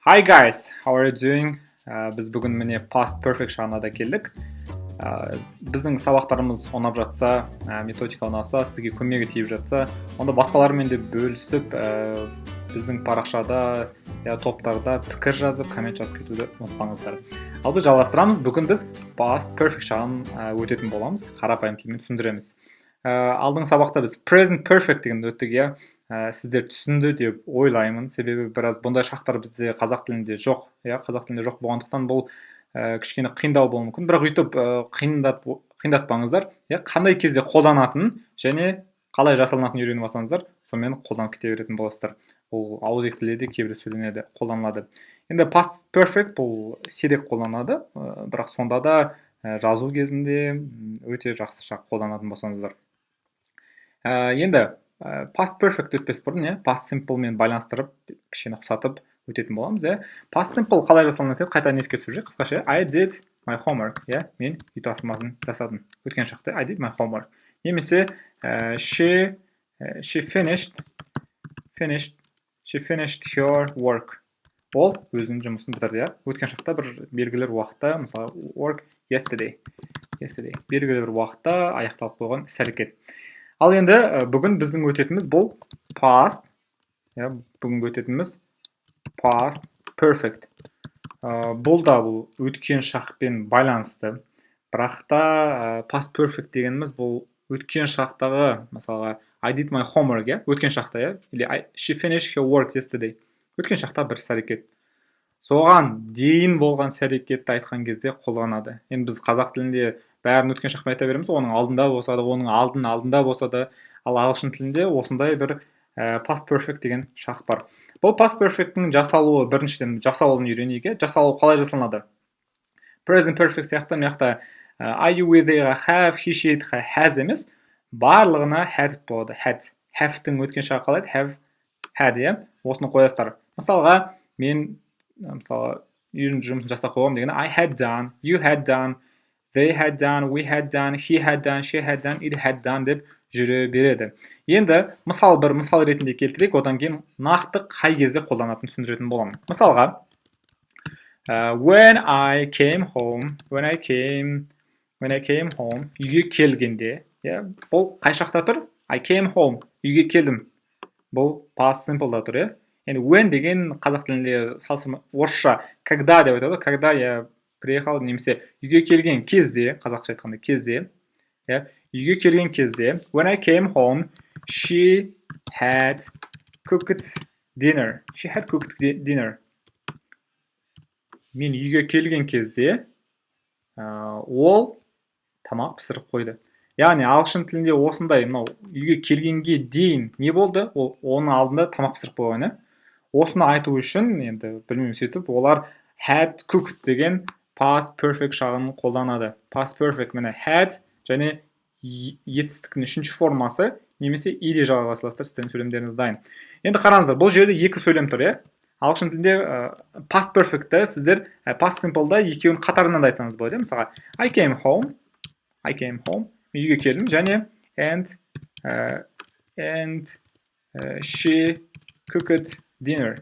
Hi guys, how are you doing? Біз бүгін міне past perfect жағына да келдік. Біздің сабақтарымыз ұнап жатса, методика ұнаса, сізге көмегі тиіп жатса, онда басқалармен де бөлісіп, біздің парақшада, топтарда пікір жазып, коммент жазып кетуді ұмытпаңыздар. Ал біз жалғастырамыз. Бүгін біз past perfect жағын өтетін боламыз, қарапайым тілмен түсіндіреміз. Алдыңғы сабақта біз present perfect деген өттік, сіздер түсінді деп ойлаймын, себебі біраз бұндай шақтар бізде қазақ тілінде жоқ, болғандықтан бұл кішкене қиындау болуы мүмкін, бірақ өйтіп қиындатпаңыздар, қандай кезде қолданатынын және қалай жасалынатынын үйреніп алсаңыздар, сонымен қолданып кете беретін боласыздар. Бұл ауызекі тілде де кейбір сөйленеді, қолданылады. Енді past perfect бұл сирек қолданады, бірақ сонда да жазу кезінде өте жақсы шақ қолданатын болсаңыздар. Енді past perfect өтпес бұрын, past simple мен байланыстырып, кішкене ұқсатып өтетін боламыз. Past simple қалай жасалынады еді, қайтадан еске түсіру. Қысқаша, I did my homework. Мен үй тапсырмасын жасадым. Өткен шақта I did my homework. Немесе she finished her work. Ол өзінің жұмысын бітірді. Өткен шақта бір белгілі уақытта, мысалы work yesterday. Белгілі бір уақытта аяқталып қойған іс-әрекет. Ал енді бүгін біздің өтетіміз бұл past perfect. Бұл да өткен шақпен байланысты. Бірақ та past perfect дегеніміз бұл өткен шақтағы, мысалға I did my homework, өткен шақта, или she finished her work yesterday. Өткен шақта бір іс-әрекет. Соған дейін болған іс-әрекетті айтқан кезде қолданады. Енді біз қазақ тілінде бәрін өткен шақпен айта береміз, оның алдында болса да, оның алдында болса да, ал ағылшын тілінде осындай бір past perfect деген шақ бар. Бұл past perfect'ің жасалуы, біріншіден жасалуын үйренейік. Жасалуы қалай жасалынады? Present perfect сияқты мықты are you with have, he, she, has емес, барлығына had болады. Have-тің өткен шағы қалайды? Have, had, осыны қоясыздар. Мысалға, мен үйреніп жұмысын жасап қойғам дегенде I had done, you had done, they had done, we had done, he had done, she had done, it had done деп жүре береді. Енді мысал ретінде келтірейік, одан кейін нақты қай кезде қолданатынын түсіндіретін боламын. Мысалға, when I came home, үйге келгенде, бұл қай шақта тұр? I came home, үйге келдім. Бұл past simple'да тұр, Енді when деген қазақ тілінде орысша когда деп айтады, когда я приехал, немесе үйге келген кезде, қазақша айтқанда кезде, үйге келген кезде, when I came home, she had cooked dinner. Мен үйге келген кезде, ол тамақ пісіріп қойды. Яғни ағылшын тілінде осындай, үйге келгенге дейін не болды? Оның алдында тамақ пісіріп қойған, Осыны айту үшін, енді білмеймін сөйтіп, олар had cooked деген past perfect жағын қолданады. Past perfect міне had және етістіктің үшінші формасы немесе иде жалғастырылады, сіздің сөйлемдеріңіз дайын. Енді қараңыздар, бұл жерде екі сөйлем тұр, Ағылшын тілінде past perfect'ті сіздер past simple'да екеуін қатарынан да айтсаңыз болады, Мысалға, I came home, үйге келдім, және and she cooked dinner.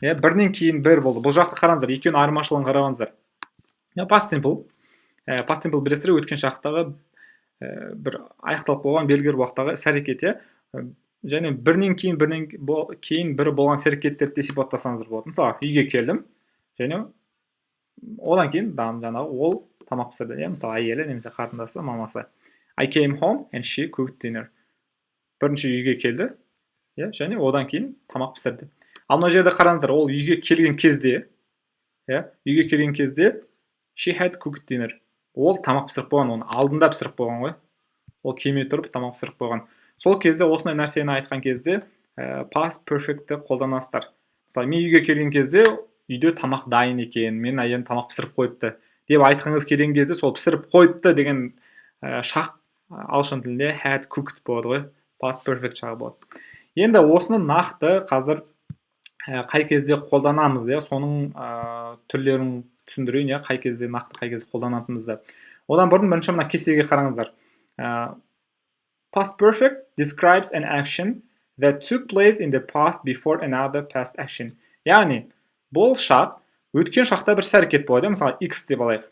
Бірінен кейін бір болды. Бұл жақты қараңыздар, екеуінің айырмашылығын қараңыздар. Past simple білесіздер, өткен шақтағы бір аяқталып қойған белгілі уақыттағы іс-әрекет, және бірінен кейін бірі болған іс-әрекеттерді сипаттасаңыздар болады. Мысалы, үйге келдім, және одан кейін ол тамақ пісірді, мысалы әйелі немесе қатындасы, мамасы. I came home and she cooked dinner. Бірінші үйге келді, және одан кейін тамақ пісірді. Ал мына жерде қараңыздар, ол үйге келген кезде, she had cooked dinner. Ол тамақ пісіріп қойған, оның алдында пісіріп қойған ғой. Ол келмей тұрып тамақ пісіріп қойған. Сол кезде осындай нәрсені айтқан кезде past perfect'ті қолданасыздар. Мысалы, мен үйге келген кезде үйде тамақ дайын екен, мен әйелім тамақ пісіріп қойыпты деп айтқыңыз келген кезде сол пісіріп қойыпты деген шақ ағылшын тілінде had cooked болады ғой. Past perfect шағы болады. Енді осыны нақты қазір қай кезде қолданамыз, соның түрлерін түсіндірейін, қай кезде нақты қай кезде қолданатынымызды. Одан бұрын бірінші мына кестеге қараңыздар. Past perfect describes an action that took place in the past before another past action. Яғни, бұл шақ өткен шақта бір іс әрекет болады, мысалы x деп алайық.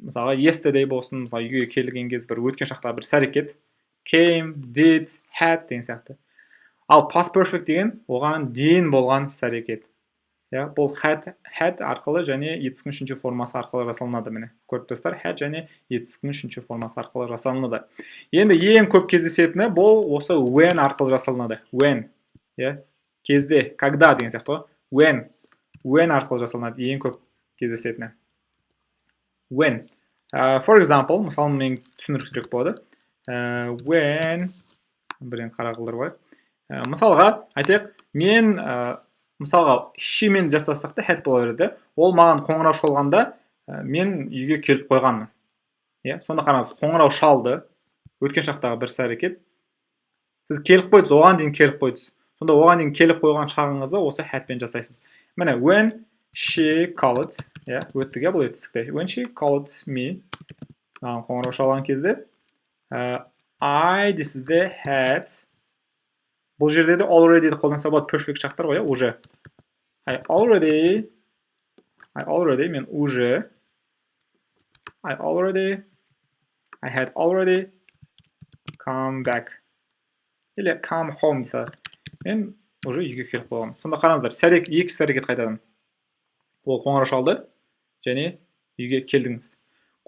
Мысалға yesterday болсын, мысалы үйге келген кез бір өткен шақтағы бір іс әрекет, came, did, had деген сияқты. Ал past perfect деген оған дейін болған іс әрекет. Бұл had арқылы және етістің үшінші формасы арқылы жасалынады. Міне, көріп достар, had және етістің үшінші формасы арқылы жасалынады. Енді ең көп кездесетіні бұл осы when арқылы жасалынады. When, кезде, когда деген сияқты ғой. When арқылы жасалынады, ең көп кездесетіні. When. For example, мысалы мен түсіндірсек болады. When, бірден қарағылдыр ғой. Мысалға, айтайық, мен мысалға sheмен жасасақ та had бола береді. Ол маған қоңырау шалғанда мен үйге келіп қойғанмын. Сонда қараңыз, қоңырау шалды, өткен шақтағы бір іс әрекет. Сіз келіп қойдыңыз, оған дейін келіп қойдыңыз. Сонда оған дейін келіп қойған шағыңызды осы hadпен жасайсыз. Міне, when she called, өттіге бұл етістікте. When she called me, қоңырау шалған кезде, I, this is the had. Бұл жерде де already қолданса болады, perfect шақтар ғой, уже. I had already come back. Или come home дейсі. Мен уже үйге келіп қойғам. Сонда қараңыздар, екі іс әрекет қайтадан. Ол қоңырау шалды, және үйге келдіңіз.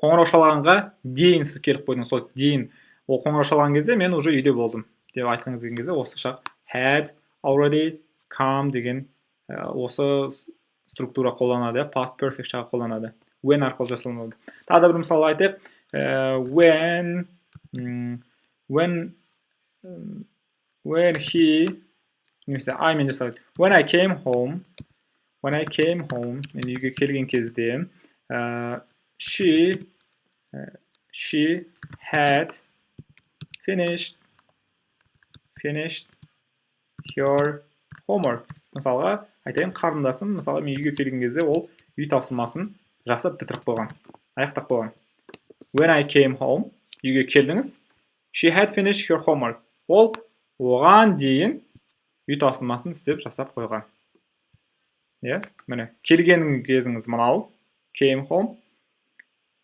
Қоңырау шалғанға дейін сіз келіп қойдыңыз. Сол дейін ол қоңырау шалған кезде мен уже үйде болдым деп айтқыңыз келген кезде осы шақ had already come деген осы структура қолданады, past perfect шағы қолданады. When арқылы жасалынады. Тағы да бір мысал айтайық. When he, немесе I мен жасалады. When I came home, мен үйге келген кезде, she had finished your homework. Мысалға, айтайын, қарындасым, мысалға, мен үйге келген кезде ол үй тапсырмасын жасап бітіріп қойған, аяқтап қойған. When I came home, үйге келдіңіз, she had finished your homework. Ол оған дейін үй тапсырмасын істеп жасап қойған. Міне, келген кезіңіз мынау, came home,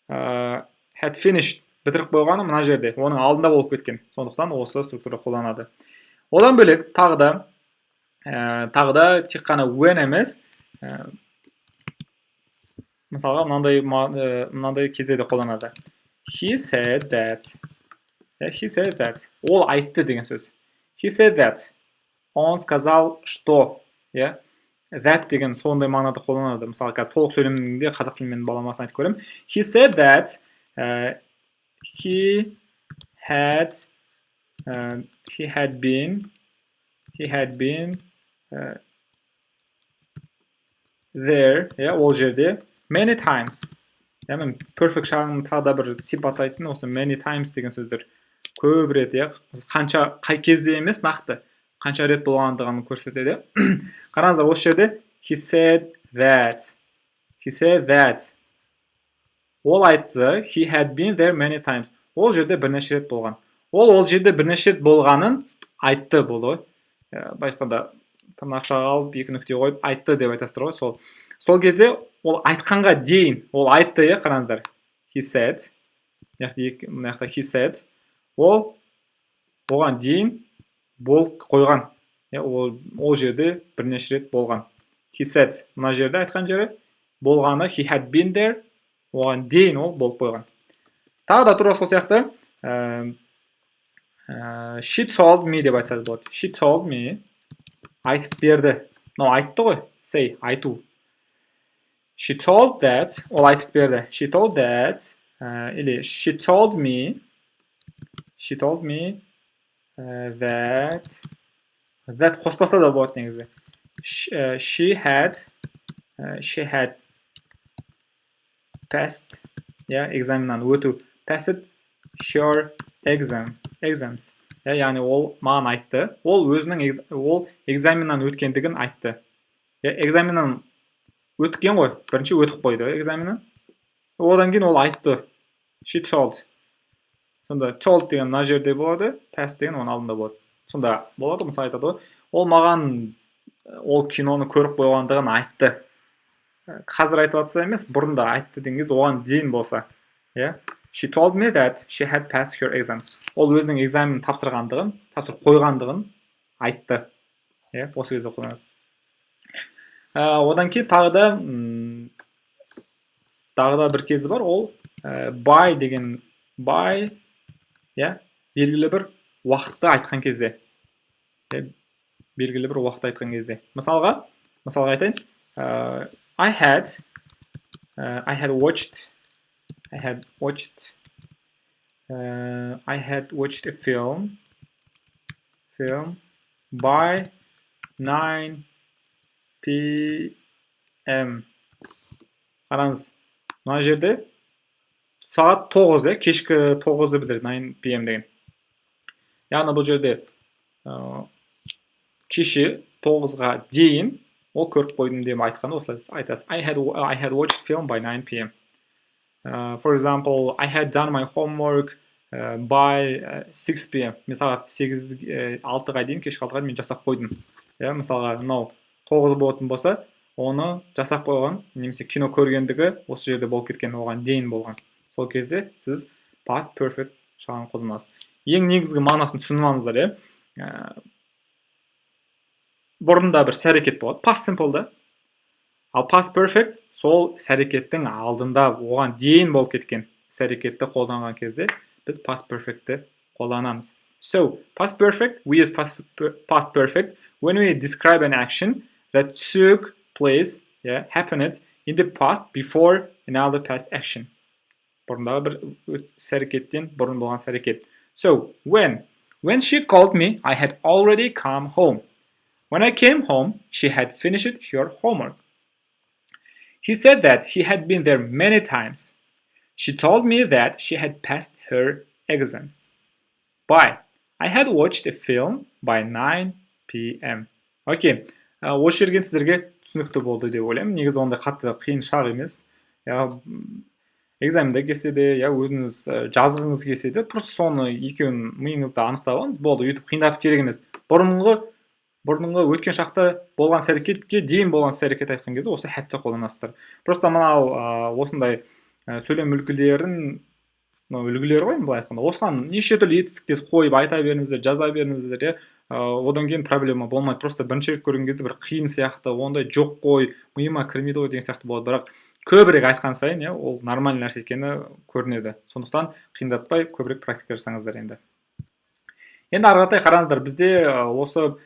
had finished, бітіріп қойғаны мына жерде, оның алдында болып кеткен. Сондықтан осы структура қолданады. Одан бөлек тағы да тек қана when емес, мысалға мынандай кезде де қолданады. He said that. Ол айтты деген сөз. He said that. Он сказал, что. That деген сондай мағынада қолданады. Мысалы, қазір толық сөйлемінде қазақ тілімен баламасын айтып көрем. He said that he had been there, ол жерде many times. Мен perfect шағының тағы да бір сипаттайтын осы many times деген сөздер көп рет, қанша, қай кезде емес, нақты қанша рет болғандығын көрсетеді. Қараңыздар, осы жерде he said that. Ол айтты, he had been there many times. Ол жерде бірнеше рет болған. Ол жерде бірнеше рет болғанын айтты болды. Айтқанда тырнақшаға алып, екі нүкте қойып, айтты деп айтасыздар ғой. Сол кезде ол айтқанға дейін, ол айтты, қараңыздар. He said. He said. Ол оған дейін болып қойған. Ол жерде бірнеше рет болған. He said. Мына жерде айтқан жері болғаны, he had been there. Оған дейін ол болып қойған. Тағы да тура сол сияқты she told me деп айтсаңыз болады. She told me, айтып берді. Айтты ғой, say, айту. She told that, ол айтып берді. She told that, или she told me that қоспаса да болады негізі. She had passed, экзаменнан өту. Passed your exams. Яғни ол маған айтты. Ол экзаменнан өткендігін айтты. Экзаменнан өткен ғой, бірінші өтіп қойды экзаменнан. Одан кейін ол айтты. She told. Сонда told деген мына жерде болады, passed деген оның алдында болады. Сонда болады, мысалы айтады ғой, ол маған ол киноны көріп қойғандығын айтты. Қазір айтып жатса емес, бұрында айтты деген кезде оған дейін болса. She told me that she had passed her exams. Ол өзінің экзаменін тапсырып қойғандығын айтты. Осы кезде қолданады. Одан кейін тағы да бір кезі бар, ол by деген by, белгілі бір уақытты айтқан кезде. Белгілі бір уақытты айтқан кезде. Мысалға айтайын. I had watched a film by 9 p.m. Қараңыз, мына жерде сағат 9, кешкі 9-ы білдіреді, 9 p.m. деген. Яғни бұл жерде кеше 9-ға дейін ол көріп қойдым деп айтқанда осылай айтасыз. I had watched film by 9 p.m. For example, I had done my homework by 6 p.m. Мен сағат 6-ға дейін, кешкі 6-ға дейін мен жасап қойдым. Мысалға, 9 болатын болса, оны жасап қойған, немесе кино көргендігі осы жерде болып кеткен, оған дейін болған. Сол кезде сіз past perfect шағын қолданасыз. Ең негізгі мағынасын түсініп алыңыздар, бұрында бір іс-әрекет болады, past simple да. Ал past perfect сол іс-әрекеттің алдында оған дейін болып кеткен іс-әрекетті қолданған кезде біз past perfect'ті қолданамыз. So, past perfect, we use past perfect when we describe an action that took place, happened in the past before another past action. Бұрындағы бір іс-әрекеттен бұрын болған іс-әрекет. So, when she called me, I had already come home. When I came home, she had finished her homework. He said that he had been there many times. She told me that she had passed her exams. By, I had watched a film by 9 p.m. Окей, осы жерден сіздерге түсінікті болды деп ойлаймын. Негізі ондай қатты қиын шақ емес. Экзаменде келсе де, өзіңіз жазғыңыз келсе де, просто соны екеуін миыңызда анықтап алыңыз, болды, өйтіп қиындатып керек емес. Бұрынғы өткен шақта болған іс-әрекетке дейін болған іс-әрекет айтқан кезде осы хәтті қолданасыздар. Просто мынау осындай сөйлем үлгілері ғой, былай айтқанда. Осыған неше түрлі етістіктерді қойып айта беріңіздер, жаза беріңіздер, одан кейін проблема болмайды. Просто бірінші рет көрген кезде бір қиын сияқты, ондай жоқ қой, миыма кірмейді ғой деген сияқты болады. Бірақ көбірек айтқан сайын, ол нормальный нәрсе екені көрінеді. Сондықтан қиындатпай көбірек практика жасаңыздар енді. Енді ары қаратай қараңыздар, бізде осы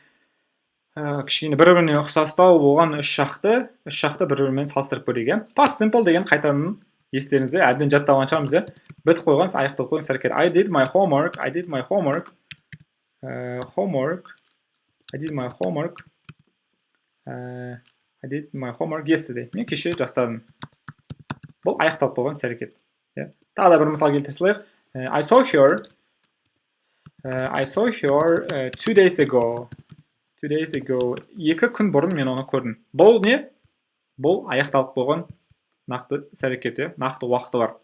кішкене бір-біріне ұқсастау болған үш шақты бір-бірімен салыстырып көрейік. Past simple деген қайтадан естеріңізде әбден жаттаған шығармыз, бітіп қойған, аяқталып қойған іс-әрекет. I did my homework yesterday. Мен кеше жастадым. Бұл аяқталып қойған іс-әрекет. Тағы да бір мысал келтіре салайық. I saw her 2 days ago. 2 days ago. 2 күн бұрын мен оны көрдім. Бұл не? Бұл аяқталып қойған нақты іс-әрекет, нақты уақыты бар.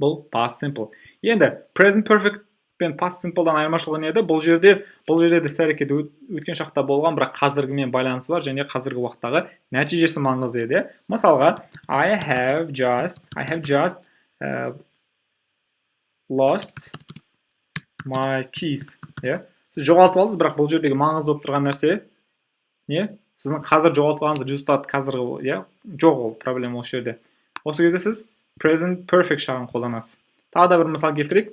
Бұл past simple. Енді present perfect пен past simple'дан айырмашылығы не еді? Бұл жерде іс-әрекет өткен шақта болған, бірақ қазіргімен байланысы бар, және қазіргі уақыттағы нәтижесі маңызды еді. Мысалға, I have just lost my keys. Сіз жоғалтып алдыңыз, бірақ бұл жердегі маңызды болып тұрған нәрсе не? Сіздің қазір жоғалтқаныңыз результат қазіргі, жоқ ол, проблема осы жерде. Осы кезде сіз present perfect шағын қолданасыз. Тағы да бір мысал келтірейік.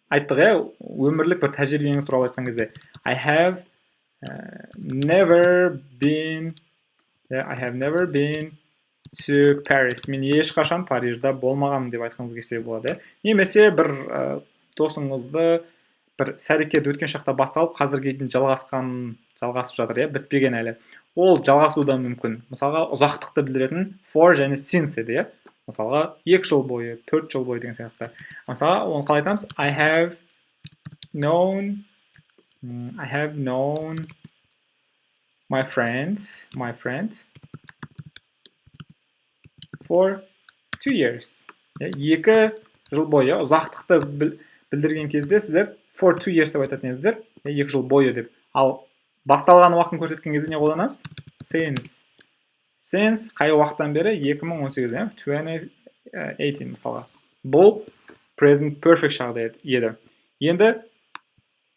Айттық, өмірлік бір тәжірибеңіз туралы айтқан кезде. I have never been to Paris. Мен ешқашан Парижда болмағанмын деп айтқыңыз келсе болады. Немесе бір досыңызды бір іс-әрекет өткен шақта басталып, қазірге дейін жалғасып жатыр, бітпеген әлі. Ол жалғасуы да мүмкін. Мысалға, ұзақтықты білдіретін for және since еді, Мысалға, 2 жыл бойы, 4 жыл бойы деген сияқты. Мысалға, оны қалай айтамыз? I have known my friend for 2 years. 2 жыл бойы, ұзақтықты білдірген кезде сіздер for 2 years деп айтатын едіңіздер, 2 жыл бойы деп. Ал басталған уақытын көрсеткен кезде не қолданамыз? Since қай уақыттан бері? 2018, 2018 мысалға. Бұл present perfect шағы еді. Енді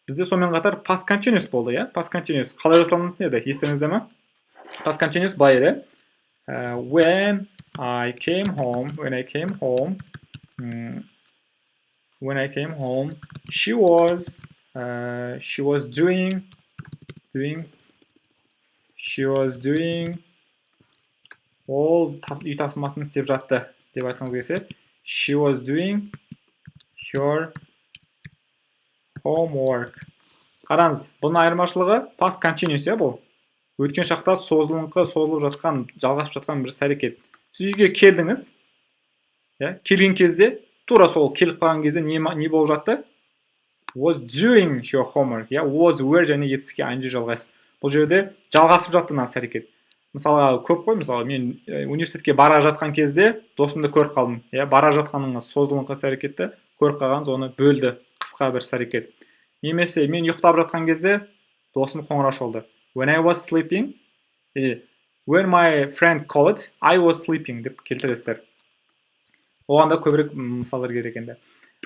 бізде сонымен қатар past continuous болды, иә? Past continuous қалай жасалынатын еді? Естеріңізде ме? Past continuous былай еді. When I came home, she was doing ол үй тапсырмасын істеп жатты деп айтқымыз келсе, she was doing her homework. Қараңыз, бұның айырмашылығы past continuous, иә, бұл. Өткен шақта созылып жатқан, жалғасып жатқан бір әрекет. Сіз үйге келдіңіз, келген кезде, тура сол келіп қалған кезде не болып жатты? Was doing your homework, was were және етіске ing жалғас. Бұл жерде жалғасып жатты мына әрекет. Мысалға көп қой, мысалы мен университетке бара жатқан кезде досымды көріп қалдым. Бара жатқаныңыз созылыңқы әрекетті көріп қалғаныңыз, оны бөлді, қысқа бір әрекет. Немесе мен ұйықтап жатқан кезде досым қоңырау шалды. When I was sleeping, when my friend called, I was sleeping деп келтіресіздер. Оған да көбірек мысалдар керек енді.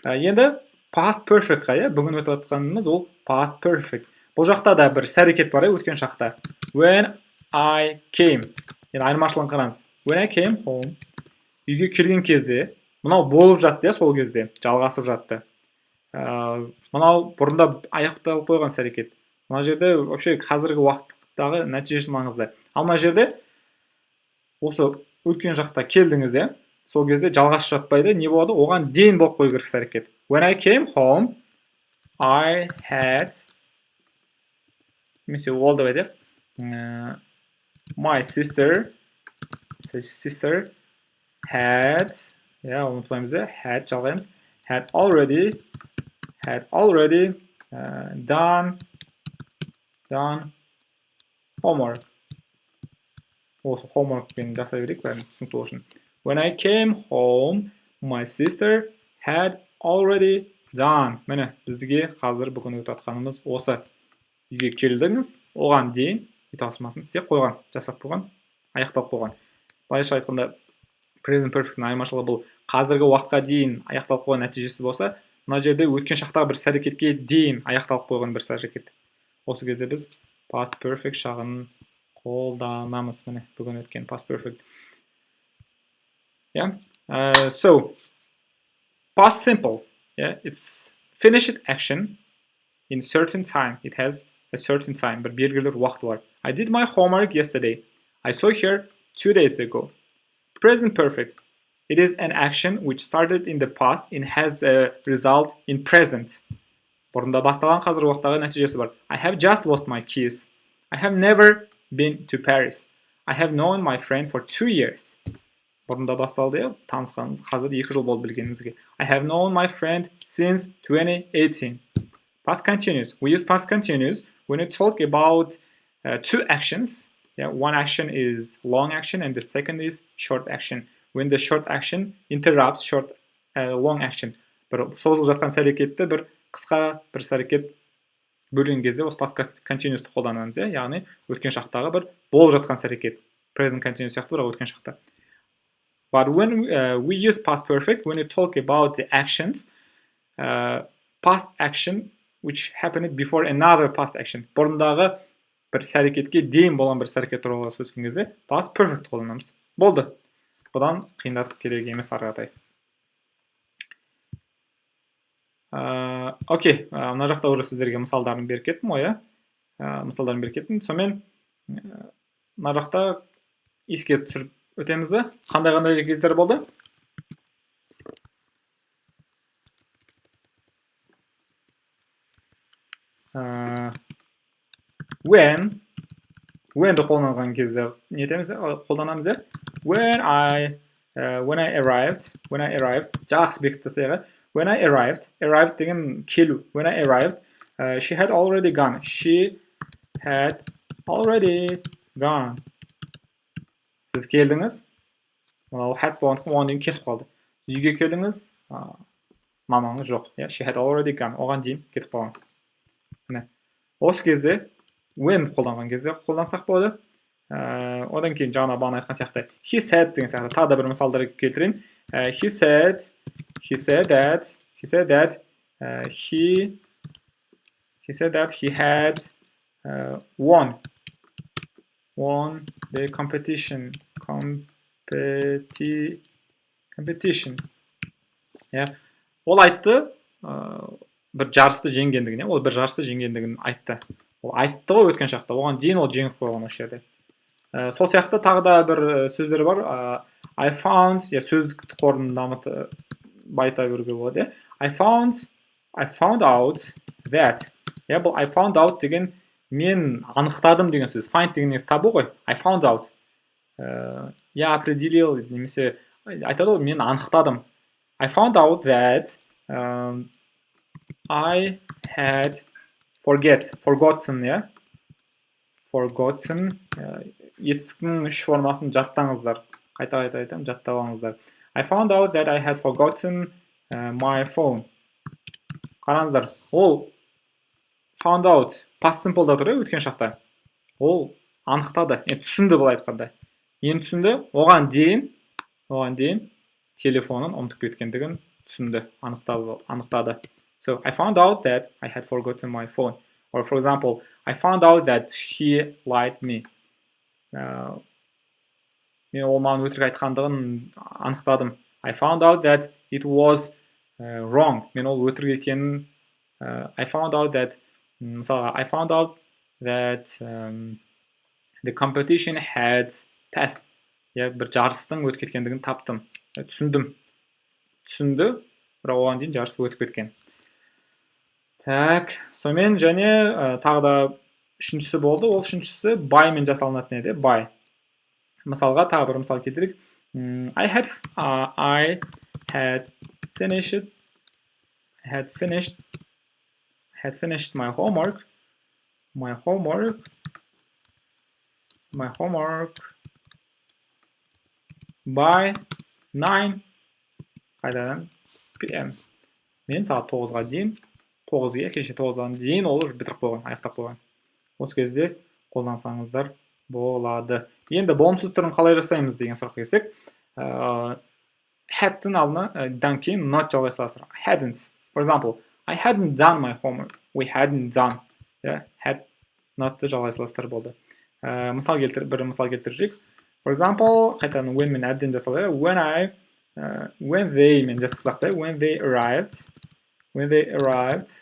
Енді past perfect-қа, бүгін өтіп жатқанымыз ол past perfect. Бұл жақта да бір әрекет бар, өткен шақта. When I came. Енді айырмашылығын қараңыз. When I came home. Үйге келген кезде, мынау болып жатты, сол кезде жалғасып жатты. Мынау бұрында аяқталып қойған әрекет. Мына жерде вообще қазіргі уақыттағы нәтижесі маңызды. Ал мына жерде осы өткен шақта келдіңіз, сол кезде жалғасып жатпайды, не болады? Оған дейін болып қою керек әрекет. When I came home, I had my sister had жалғаймыз, had already done homework. Осы homeworkпен жасай берейік, бәрін түсінікті үшін. When I came home, my sister had already done. Міне, бізге қазір бүгін өтіп жатқанымыз осы. Үйге келдіңіз, оған дейін үй тапсырмасын істеп қойған, жасап қойған, аяқталып қойған. Былайша айтқанда, present perfect-ның айырмашылығы бұл қазіргі уақытқа дейін аяқталып қойған нәтижесі болса, мына жерде өткен шақтағы бір әрекетке дейін аяқталып қойған бір әрекет. Осы кезде біз past perfect шағын қолданамыз. Міне, бүгін өткен past perfect. So, past simple. It's finished action in certain time. It has a certain time. Бір белгілі уақыты бар. I did my homework yesterday. I saw her 2 days ago. Present perfect. It is an action which started in the past and has a result in present. Бұрында басталған қазіргі уақыттағы нәтижесі бар. I have just lost my keys. I have never been to Paris. I have known my friend for 2 years. Бұрында басталды, танысқаныңыз қазір 2 жыл болды білгеніңізге. I have known my friend since 2018. Past continuous. We use past continuous when we talk about 2 actions. One action is long action and the second is short action. When the short action interrupts long action. Бір созылып жатқан әрекетті бір қысқа бір әрекет бөлген кезде осы past continuous'ты қолданамыз, яғни өткен шақтағы бір болып жатқан әрекет. Present continuous сияқты бірақ өткен шақта. But when we use past perfect, when we talk about the actions, past action which happened before another past action. Бұрындағы бір әрекетке дейін болған бір әрекет туралы сөз еткен кезде past perfect қолданамыз. Болды. Бұдан қиындатып керек емес ары қарай. Окей, мына жақта уже сіздерге мысалдарын беріп кеттім ғой, мысалдарын беріп кеттім. Сонымен мына жақта еске түсіріп өтеміз бе? Қандай кездер болды? When'ді қолданған кезде не етеміз? Қолданамыз, When I arrived, жақсы бекітті. When I arrived деген келу. When I arrived, she had already gone. She had already gone. Сіз келдіңіз, ол had болғандықтан оған дейін кетіп қалды. Сіз үйге келдіңіз, мамаңыз жоқ. She had already gone. Оған дейін кетіп қалған. Осы кезде when қолданған кезде қолдансақ болады. Одан кейін жаңа бағана айтқан сияқты he said деген сияқты тағы да бір мысалдар келтірейін. He said that he had won the competition. Ол айтты бір жарысты жеңгендігін, ол бір жарысты жеңгендігін айтты. Ол айтты ғой өткен шақта, оған дейін ол жеңіп қойған осы жерде. Сол сияқты тағы да бір сөздер бар. I found, сөздік қорын байыта беруге болады. I found out that. Бұл I found out деген мен анықтадым деген сөз. Find деген негізі табу ғой. I found out. Я определил, немесе айтады ғой, мен анықтадым. I found out that I had forgotten, forgotten. Етістіктің үш формасын жаттаңыздар. Қайта айтам, жаттап алыңыздар. I found out that I had forgotten my phone. Қараңыздар, ол found out past simple'да тұр, өткен шақта. Ол анықтады, түсінді бұл айтқанда. Енді түсінді, оған дейін телефонын ұмытып кеткендігін түсінді, анықтады. So I found out that I had forgotten my phone. Or for example, I found out that he lied me. Мен ол маған өтірік айтқандығын анықтадым. I found out that it was wrong. Мен ол өтірік екенін I found out that the competition had passed. Бір жарыстың өтіп кеткендігін таптым. Түсінді, бірақ оған дейін жарыс өтіп кеткен. Так, сонымен және тағы да үшіншісі болды. Ол үшіншісі by мен жасалынатын еді, by. Мысалға тағы бір мысал келтірейік. I had finished my homework by 9 p.m. Мен сағат 9-ға дейін, кеше 9-ға дейін ол бітіріп қойған, аяқтап қойған. Осы кезде қолдансаңыздар болады. Енді болымсыз түрін қалай жасаймыз деген сұраққа келсек, had'тың алдына дан кейін not жалғай саласыздар. Hadn't. For example, I hadn't done my homework. We hadn't done. Had not'ты жалғай саласыздар болды. Бір мысал келтірейік. For example, қайтадан when мен әбден жасалады. When they мен жасасақ та, when they arrived,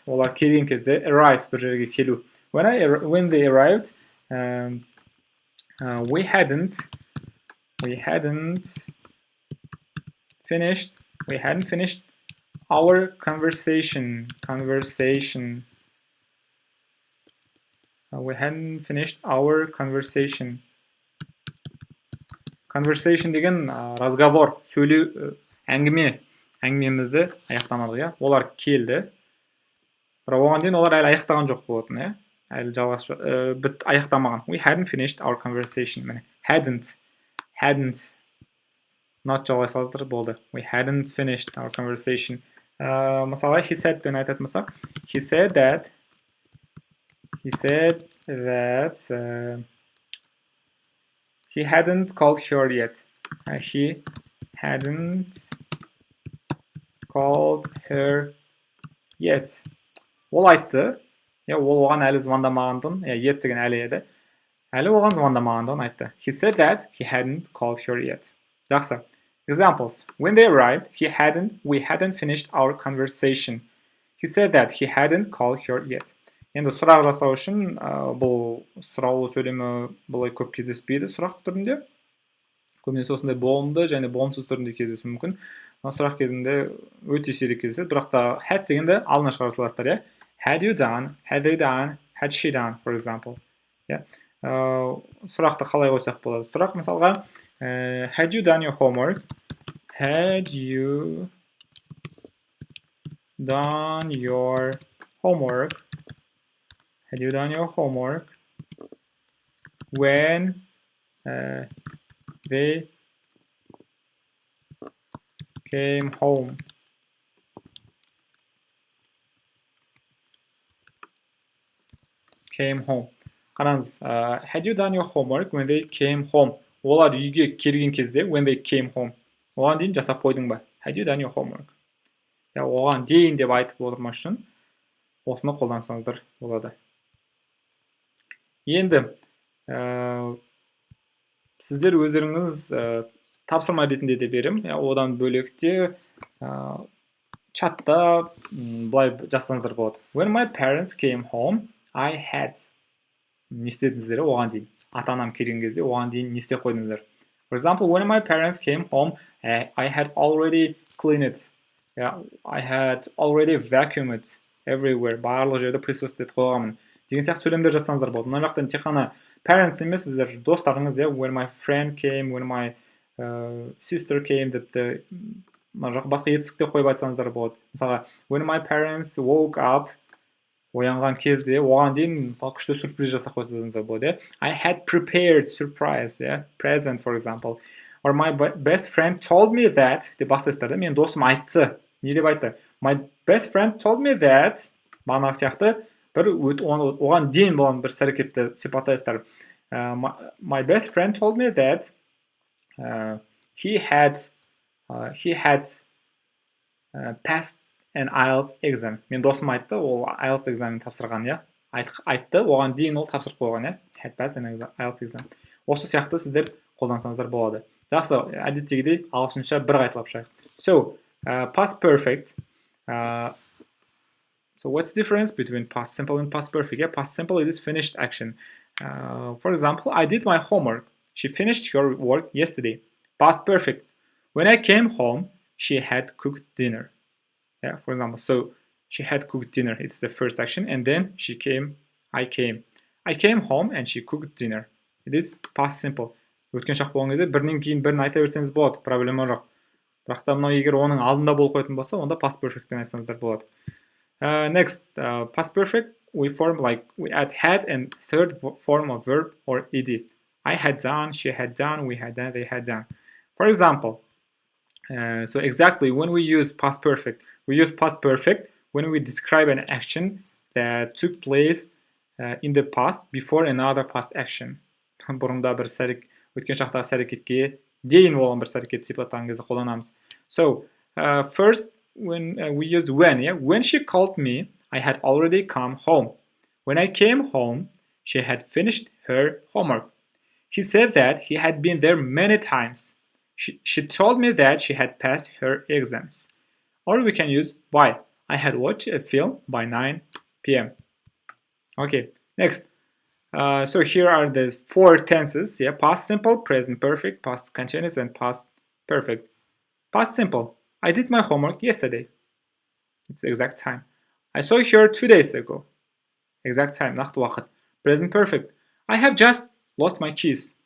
олар келген кезде, arrive бір жерге келу. When they arrived, we hadn't finished our conversation. We hadn't finished our conversation. Conversation деген разговор, сөйлеу, әңгімемізді аяқтамадық, Олар келді. Бірақ оған дейін олар әлі аяқтаған жоқ болатын, Әлі аяқтамаған. We hadn't finished our conversation. Hadn't. Not жалғай салдыр болды. We hadn't finished our conversation. Мысалы, he said пен айтатын болсақ, he said that he hadn't called her yet. He hadn't called her yet. Ол айтты, ол оған әлі звондамағандығын, yet деген әлі еді. Әлі оған звондамағандығын айтты. He said that he hadn't called her yet. Жақсы. Examples. When they arrived, we hadn't finished our conversation. He said that he hadn't called her yet. Енді сұрақ жасау үшін бұл сұраулы сөйлемі бұлай көп кездеспейді сұрақ түрінде. Көбінесе осындай болымды және болымсыз түрінде кездесуі мүмкін. Сұрақ кезінде өте сирек кездеседі, бірақ та had дегенді алдына шығара саласыздар, Had you done, had they done, had she done, for example. Сұрақты қалай қойсақ болады? Сұрақ мысалға, had you done your homework? Had you done your homework? Had you done your homework when they came home? Қараңыз, had you done your homework when they came home? Олар үйге келген кезде, when they came home. Оған дейін жасап қойдың ба? Had you done your homework? Оған дейін деп айтып отырмас үшін осыны қолдансаңыздар болады. Енді сіздер өздеріңіз тапсырма ретінде де берем. Одан бөлекте чатта былай жазсаңыздар болады. When my parents came home, I had. Не істедіңіздер оған дейін? Ата-анам келген кезде оған дейін не істеп қойдыңыздар? For example, when my parents came home, I had already cleaned it. I had already vacuumed everywhere. Барлық жерде присутствовать қойғанмын. Деген сияқты сөйлемдер жазсаңыздар болады. Мына жақтан тек қана parents емес, сіздер достарыңыз, when my friend came, when my sister came депті мына жақ басқа етістікте қойып айтсаңыздар болады. Мысалға, when my parents woke up, оянған кезде, оған дейін мысалы күшті сюрприз жасап қойсаңыздар болады. I had prepared surprise, present for example. Or my best friend told me that деп бастайсыздар. Мен досым айтты. Не деп айтты? My best friend told me that бағанағы сияқты бір оған дейін болған бір іс-әрекетті сипаттайсыздар. My best friend told me that he had passed an IELTS exam. Мен досым айтты, ол IELTS экзамен тапсырған, айтты, оған дейін ол тапсырып қойған, had passed an IELTS exam. Осы сияқты сіздер қолдансаңыздар болады. Жақсы, әдеттегідей ағылшынша бір қайталап шығайық. So, past perfect. So what's the difference between past simple and past perfect? Past simple it is finished action. For example, I did my homework. She finished her work yesterday. Past perfect. When I came home, she had cooked dinner. For example, so she had cooked dinner. It's the first action. And then I came. I came home and she cooked dinner. It is past simple. Өткен шақ болған кезде бірінен кейін бірін айта берсеңіз болады, проблема жоқ. Бірақ та мынау егер оның алдында болып қоятын болса, онда past perfect'тен айтсаңыздар болады. Next, past perfect, we add had and third form of verb or ed. I had done, she had done, we had done, they had done. For example, so exactly when we use past perfect, we use past perfect when we describe an action that took place in the past before another past action. Бұрында бір өткен шақтағы іс-әрекетке дейін болған бір іс-әрекетті сипаттаған кезде қолданамыз. So, first, when we used when, when she called me, I had already come home. When I came home, she had finished her homework. He said that he had been there many times. She told me that she had passed her exams. Or we can use by. I had watched a film by 9 p.m. Okay, next. So here are the four tenses, past simple, present perfect, past continuous, and past perfect. Past simple, I did my homework yesterday. It's exact time. I saw her 2 days ago. Exact time, нақты уақыт. Present perfect, I have just lost my keys.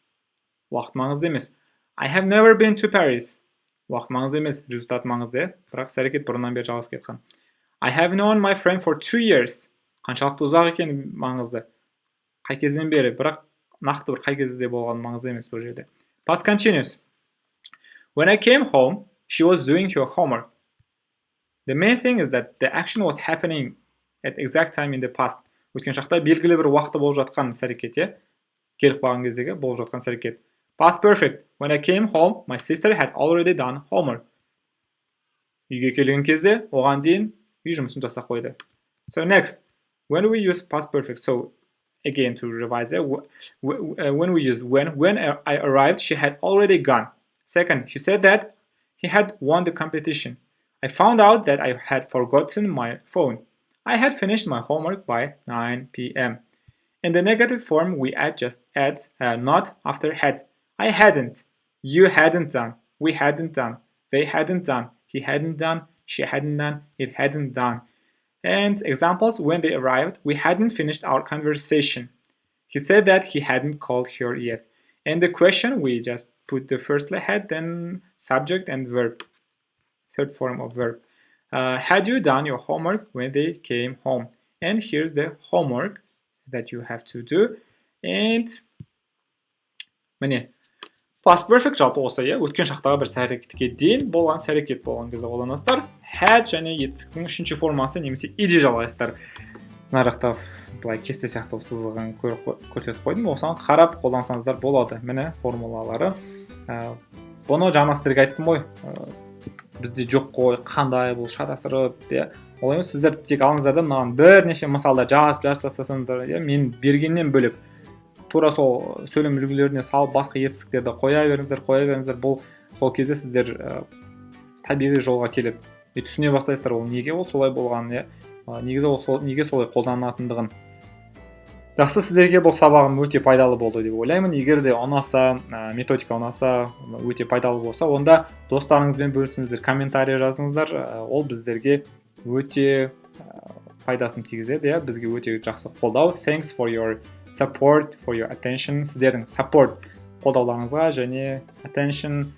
Уақыт маңызды емес. I have never been to Paris. Уақыт маңызды емес, результат маңызды, бірақ іс-әрекет бұрыннан бері жалғасып кеткен. I have known my friend for 2 years. Қаншалықты ұзақ екені маңызды. Қай кезден бері, бірақ нақты бір қай кезде болған маңызды емес бұл жерде. Past continuous. When I came home, she was doing her homework. The main thing is that the action was happening at exact time in the past. Өткен шақта белгілі бір уақытта болып жатқан іс-әрекет, келіп қалған кездегі болып жатқан іс-әрекет. Past perfect. When I came home, my sister had already done homework. Үйге келген кезде, оған дейін үй жұмысын жасап қойды. So next, when we use past perfect, so again to revise it, when we use when I arrived, she had already gone. Second, she said that he had won the competition. I found out that I had forgotten my phone. I had finished my homework by 9 p.m. In the negative form, we add not after had. I hadn't. You hadn't done. We hadn't done. They hadn't done. He hadn't done. She hadn't done. It hadn't done. And examples, when they arrived, we hadn't finished our conversation. He said that he hadn't called her yet. And the question, we just put the first had, then subject and verb. Third form of verb. Had you done your homework when they came home? And here's the homework that you have to do. And міне, past perfect жалпы осы, өткен шақтағы бір іс-әрекетке дейін болған іс-әрекет болған кезде қолданасыздар. Had және етістіктің үшінші формасы немесе ed жалғайсыздар. мына жақта былай кесте сияқты сызығын көрсетіп қойдым. Осыған қарап қолдансаңыздар болады. Міне формулалары. Бұны жаңа сіздерге айттым ғой. Бізде жоқ қой, қандай бұл шатастырып, ол емес, сіздер тек алыңыздар да мынаған бірнеше мысалдар жазып тастасаңыздар, мен бергеннен бөлек тура сол сөйлем үлгілеріне салып басқа етістіктерді қоя беріңіздер. Бұл сол кезде сіздер табиғи жолға келіп түсіне бастайсыздар, ол неге ол солай болған, неге солай қолданатындығын. Жақсы, сіздерге бұл сабағым өте пайдалы болды деп ойлаймын. Егер де ұнаса, методика ұнаса, өте пайдалы болса, онда достарыңызбен бөлісіңіздер, комментарий жазыңыздар. Ол біздерге өте пайдасын тигізеді, бізге өте жақсы қолдау. Thanks for your support, for your attention. Сіздердің support қолдауларыңызға және attention,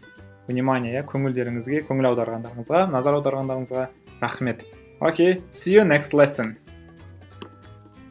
внимание, көңілдеріңізге, көңіл аударғандарыңызға, назар аударғандарыңызға рахмет. Okay, see you next lesson.